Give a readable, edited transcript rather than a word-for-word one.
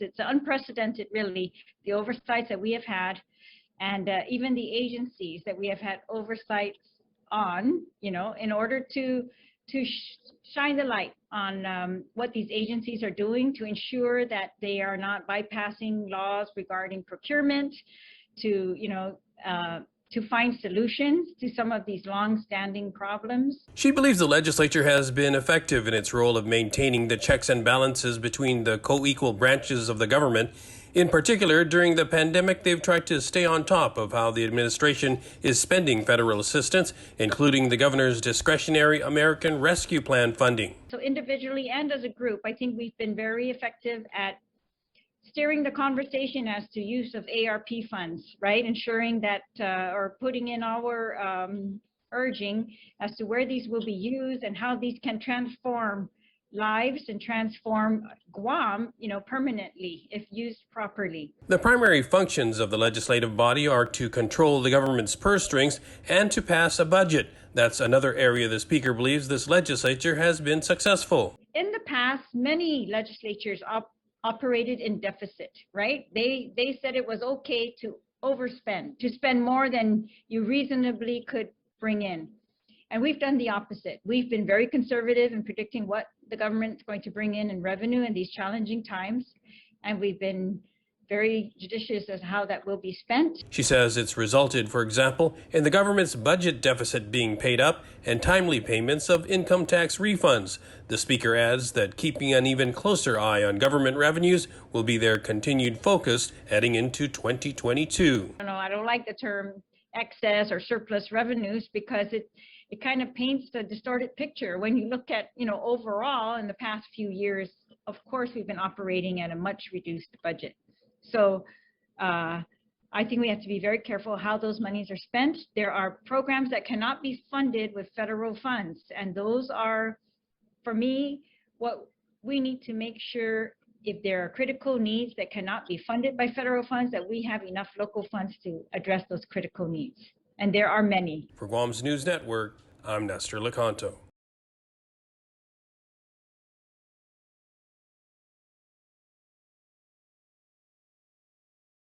It's unprecedented, really, the oversights that we have had, and even the agencies that we have had oversights on, in order to shine the light on what these agencies are doing to ensure that they are not bypassing laws regarding procurement, to find solutions to some of these long-standing problems. She believes the legislature has been effective in its role of maintaining the checks and balances between the co-equal branches of the government. In particular, during the pandemic, they've tried to stay on top of how the administration is spending federal assistance, including the governor's discretionary American Rescue Plan funding. So individually and as a group, I think we've been very effective at steering the conversation as to use of ARP funds, right? Ensuring that, or putting in our urging as to where these will be used and how these can transform lives and transform Guam, permanently if used properly. The primary functions of the legislative body are to control the government's purse strings and to pass a budget. That's another area the Speaker believes this legislature has been successful. In the past, many legislatures operated in deficit, right? They said it was okay to overspend, to spend more than you reasonably could bring in. And we've done the opposite. We've been very conservative in predicting what the government is going to bring in revenue in these challenging times. And we've been very judicious as to how that will be spent. She says it's resulted, for example, in the government's budget deficit being paid up and timely payments of income tax refunds. The Speaker adds that keeping an even closer eye on government revenues will be their continued focus heading into 2022. I don't like the term excess or surplus revenues because it kind of paints a distorted picture. When you look at, overall in the past few years, of course, we've been operating at a much reduced budget. So I think we have to be very careful how those monies are spent. There are programs that cannot be funded with federal funds. And those are, for me, what we need to make sure, if there are critical needs that cannot be funded by federal funds, that we have enough local funds to address those critical needs. And there are many. For Guam's News Network, I'm Nestor Lecanto.